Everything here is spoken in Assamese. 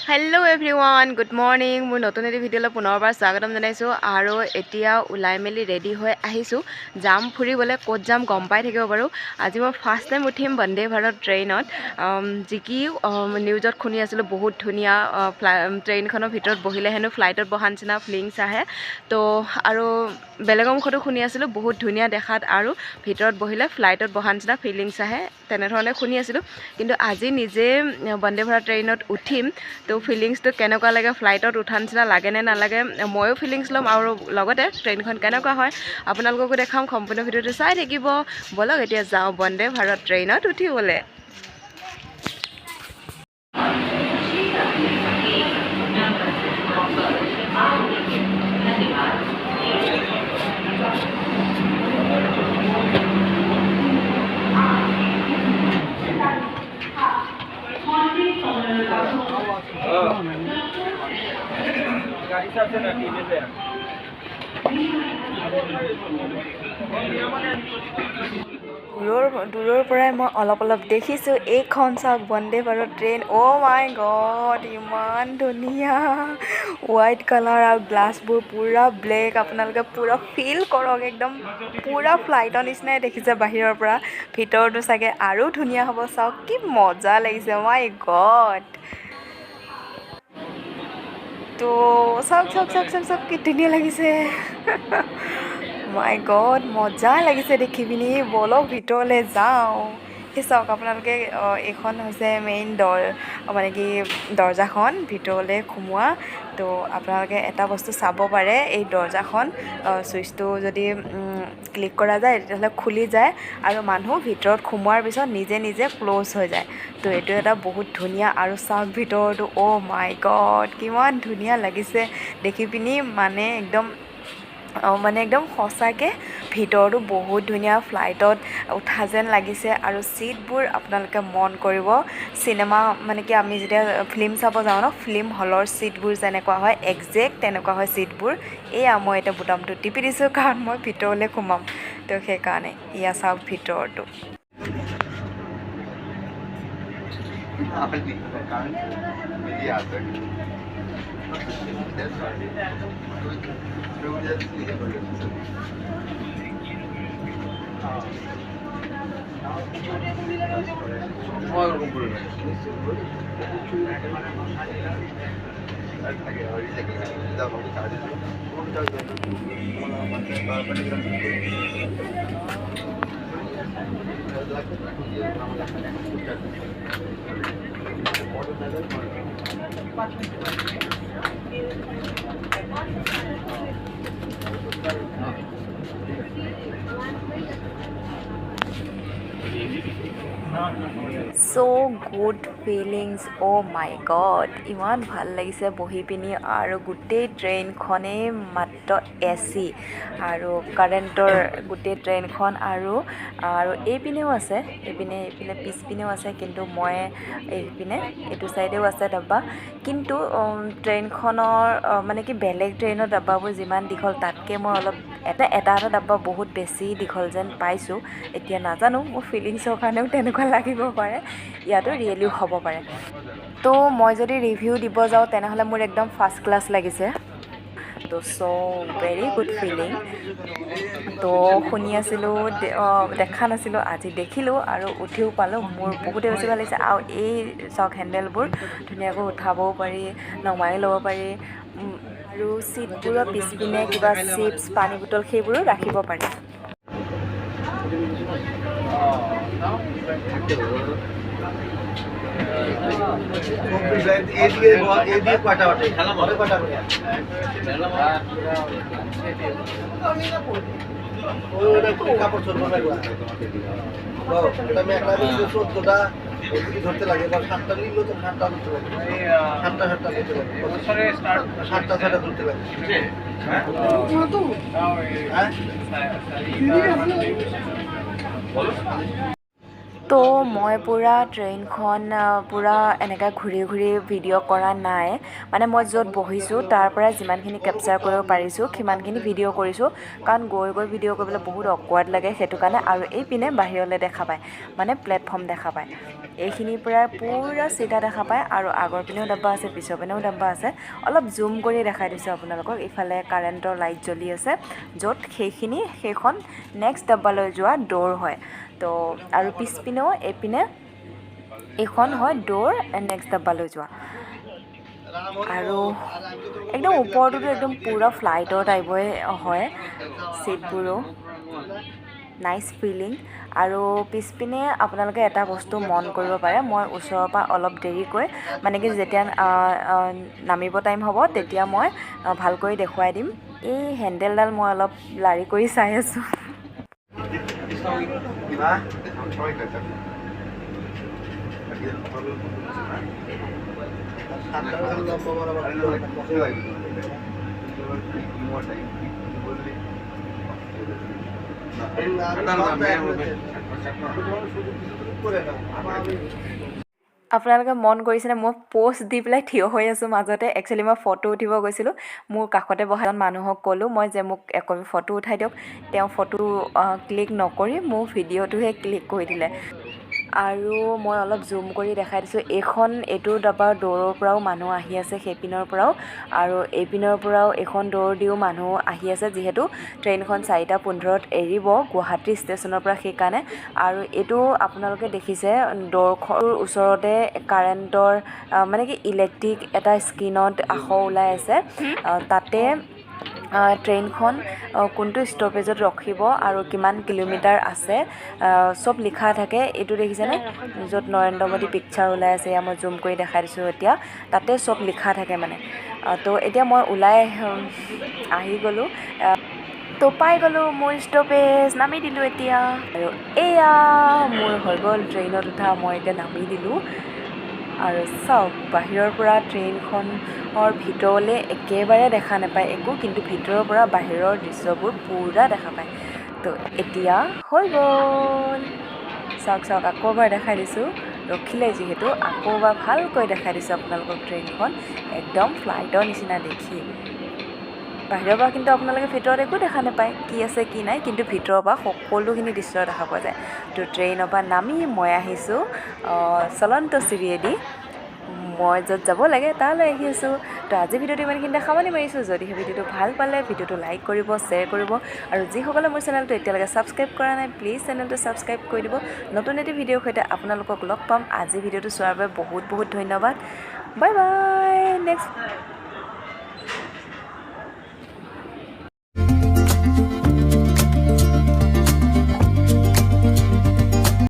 हेलो एवरीवन गुड मर्निंग मोर नतुन एटी भिडिओ पुनर्बार स्वागतम जानाइছো आरो एटिया उलाई मेली रेडी हो आहिছো जाम फुरिबले कोत जाम गम पाइ থাকিব बारो আজি মই फार्स्ट टाइम उठिम वंदे भारत ट्रेनत जिकी निউজত শুনি আছিলো बहुत धुनिया ट्रेनखনৰ ভিতৰত বহিলে হেনো ফ্লাইটত বহা নিচিনা ফিলিংছ আহে তো আৰু বেলেগৰ মুখতো শুনি আছিলো বহুত ধুনিয়া দেখাত আৰু ভিতৰত বহিলে ফ্লাইটত বহা নিচিনা ফিলিংছ আহে তেনেধৰণে শুনি আছিলো কিন্তু আজি নিজে वंदे भारत ट्रेनत उठिम तो फिलिंग्स तो केनेকুৱা লাগে ফ্লাইটত উঠা নিচিনা লাগে নে নালাগে ময়ো ফিলিংছ লম আৰু লগতে ট্ৰেইনখন কেনেকুৱা হয় আপোনালোককো দেখাম সম্পূৰ্ণ ভিডিঅ'টো চাই থাকিব বলক এতিয়া যাওঁ वंदे भारत ट्रेइনত উঠিবলৈ दूर पৰাই মই অলপ দেখিছো এইখন চাওক Vande Bharat train O my god ইমান ধুনিয়া হোৱাইট কালাৰ আৰু গ্লাছবোৰ পুৰা ব্লেক আপোনালোকে পুৰা ফিল কৰক একদম পুৰা ফ্লাইটৰ নিচিনাই দেখিছে বাহিৰৰ পৰা ভিতৰটো চাগে আৰু ধুনিয়া হ'ব চাওক কি মজা লাগিছে মাই গড तो सब कि धुनिया लगिसे माय गॉड मजा लगिसे देखि पिनि बोलक भितरले जाओ हे चाওক আপোনালোকে এখন হৈছে মেইন ডৰ মানে কি দৰজাখন ভিতৰলে খুমুৱা তো আপোনালোকে এটা বস্তু চাব পাৰে এই দৰজাখন সুইচটো যদি ক্লিক কৰা যায় তেতিয়াহ'লে খুলি যায় আৰু মানুহ ভিতৰত খুমুৱাৰ পিছত নিজে নিজে ক্লোজ হৈ যায় তো এইটো এটা বহুত ধুনিয়া আৰু চাওক ভিতৰটো ও মাই গড কিমান ধুনিয়া লাগিছে দেখি পিনি মানে একদম সঁচাকে ভিতৰটো বহুত ধুনিয়া ফ্লাইটত উঠা যেন লাগিছে আৰু সিটবোৰ আপোনালোকে মন কৰিব সিনেমা মানে কি আমি যেতিয়া ফিল্ম চাব যাওঁ ন ফিল্ম হলৰ সিটবোৰ যেনেকুৱা হয় এক্সাক্ট তেনেকুৱা হয় সিটবোৰ এয়া মই এটা বুটামটো টিপি দিছো কাৰণ মই ভিতৰলে খুমাম তো সেইকাৰণে ইয়া চাওক ভিতৰটো so good feelings oh my god ইমান ভাল লাগিছে বহি পিনি আৰু গোটেই ট্ৰেইনখনে মাত্ৰ এসি আৰু কাৰেণ্টৰ গোটেই ট্ৰেইনখন আৰু এইপিনেও আছে এইপিনে পিছপিনেও আছে কিন্তু মই এইপিনে এইটো সাইডেও আছে ডাব্বা কিন্তু ট্ৰেইনখনৰ মানে কি বেলেগ ট্ৰেইনৰ ডাব্বাবোৰ যিমান দীঘল তাতকে মই অলপ এটা ডাব্বা বহুত বেছি দীঘল যেন পাইছো এতিয়া নাজানো মোৰ ফিলিংছৰ কাৰণেও তেনেকুৱা লাগিব পাৰে ইয়াতো ৰিয়েলিও হ'ব পাৰে তো মই যদি ৰিভিউ দিব যাওঁ তেনেহ'লে মোৰ একদম ফাৰ্ষ্ট ক্লাছ লাগিছে তো সো ভেৰি গুড ফিলিং তো শুনি আছিলোঁ দেখা নাছিলোঁ আজি দেখিলোঁ আৰু উঠিও পালোঁ মোৰ বহুতেই বেছি ভাল লাগিছে আৰু এই চক হেণ্ডেলবোৰ ধুনীয়াকৈ উঠাবও পাৰি নমাই ল'ব পাৰি আৰু চিটবোৰৰ পিছপিনে কিবা চিপছ পানী বটল সেইবোৰো ৰাখিব পাৰি ধরতে লাগে বা 7টা নিলো তো 7টা ধরতে লাগে 7টা বছরে স্টার্ট 7টা ধরতে লাগে হ্যাঁ তো হ্যাঁ বলো তো মই পূৰা ট্ৰেইনখন পূৰা এনেকৈ ঘূৰি ঘূৰি ভিডিঅ' কৰা নাই মানে মই য'ত বহিছোঁ তাৰ পৰা যিমানখিনি কেপচাৰ কৰিব পাৰিছোঁ সিমানখিনি ভিডিঅ' কৰিছোঁ কাৰণ গৈ গৈ ভিডিঅ' কৰিবলৈ বহুত অকৱাৰ্ড লাগে সেইটো কাৰণে আৰু এইপিনে বাহিৰলৈ দেখা পায় মানে প্লেটফৰ্ম দেখা পায় এইখিনিৰ পৰা পূৰা চিধা দেখা পায় আৰু আগৰ পিনেও ডাব্বা আছে পিছৰ পিনেও ডাব্বা আছে অলপ জুম কৰি দেখাই দিছোঁ আপোনালোকক ইফালে কাৰেণ্টৰ লাইট জ্বলি আছে য'ত সেইখন নেক্সট ডাব্বালৈ যোৱা ড'ৰ হয় তো আৰু পিছপিনেও এইপিনে এইখন হয় ড'ৰ নেক্সট ডাব্বালৈ যোৱা আৰু একদম ওপৰটোতো একদম পূৰা ফ্লাইটৰ টাইপৰে হয় ছিটবোৰো নাইচ ফিলিং আৰু পিছপিনে আপোনালোকে এটা বস্তু মন কৰিব পাৰে মই ওচৰৰ পৰা অলপ দেৰিকৈ মানে কি যেতিয়া নামিব টাইম হ'ব তেতিয়া মই ভালকৈ দেখুৱাই দিম এই হেণ্ডেলডাল মই অলপ লাৰি কৰি চাই আছোঁ আপোনালোকে মন কৰিছেনে মই প'ষ্ট দি পেলাই থিয় হৈ আছোঁ মাজতে একচুৱেলি মই ফটো উঠিব গৈছিলোঁ মোৰ কাষতে বহা এজন মানুহক ক'লোঁ মই যে মোক একপি ফটো উঠাই দিয়ক তেওঁ ফটো ক্লিক নকৰি মোৰ ভিডিঅ'টোহে ক্লিক কৰি দিলে আৰু মই অলপ জুম কৰি দেখাই দিছোঁ এইটো ডাব্বাৰ দৌৰৰ পৰাও মানুহ আহি আছে সেইপিনৰ পৰাও আৰু এইপিনৰ পৰাও এইখন দৌৰ দিও মানুহ আহি আছে যিহেতু ট্ৰেইনখন 4:15 এৰিব গুৱাহাটী ষ্টেচনৰ পৰা সেইকাৰণে আৰু এইটো আপোনালোকে দেখিছে দৌৰখনৰ ওচৰতে কাৰেণ্টৰ মানে কি ইলেক্ট্ৰিক এটা স্ক্ৰীনত আখৰ ওলাই আছে তাতে ট্ৰেইনখন কোনটো ষ্টপেজত ৰখিব আৰু কিমান কিলোমিটাৰ আছে চব লিখা থাকে এইটো দেখিছেনে য'ত নৰেন্দ্ৰ মোদী পিকচাৰ ওলাই আছে মই জুম কৰি দেখাই দিছোঁ এতিয়া তাতে চব লিখা থাকে মানে তো এতিয়া মই ওলাই আহি গ'লোঁ তো পাই গ'লোঁ মোৰ ষ্টপেজ নামি দিলোঁ এতিয়া আৰু এয়া মোৰ হৈ গ'ল ট্ৰেইনত উঠা মই এতিয়া নামি দিলোঁ আৰু চাওক বাহিৰৰ পৰা ট্ৰেইনখনৰ ভিতৰলৈ একেবাৰে দেখা নাপায় একো কিন্তু ভিতৰৰ পৰা বাহিৰৰ দৃশ্যবোৰ পূৰা দেখা পায় তো এতিয়া হৈ গ'ল চাওক আকৌ এবাৰ দেখাই দিছোঁ ৰখিলে যিহেতু আকৌ এবাৰ ভালকৈ দেখাই দিছোঁ আপোনালোকক ট্ৰেইনখন একদম ফ্লাইটৰ নিচিনা দেখি বাহিৰৰ পৰা কিন্তু আপোনালোকে ভিতৰত একো দেখা নাপায় কি আছে কি নাই কিন্তু ভিতৰৰ পৰা সকলোখিনি দৃশ্য দেখা পোৱা যায় তো ট্ৰেইনৰ পৰা নামি মই আহিছোঁ চলন্ত চিৰিয়েদি মই য'ত যাব লাগে তালৈ আহি আছোঁ তো আজি ভিডিঅ'টো ইমানখিনিতে সামৰণি মাৰিছোঁ যদিহে ভিডিঅ'টো ভাল পালে ভিডিঅ'টো লাইক কৰিব শ্বেয়াৰ কৰিব আৰু যিসকলে মোৰ চেনেলটো এতিয়ালৈকে ছাবস্ক্ৰাইব কৰা নাই প্লিজ চেনেলটো ছাবস্ক্ৰাইব কৰি দিব নতুন এটি ভিডিঅ'ৰ সৈতে আপোনালোকক লগ পাম আজি ভিডিঅ'টো চোৱাৰ বাবে বহুত বহুত ধন্যবাদ বাই বাই নেক্সট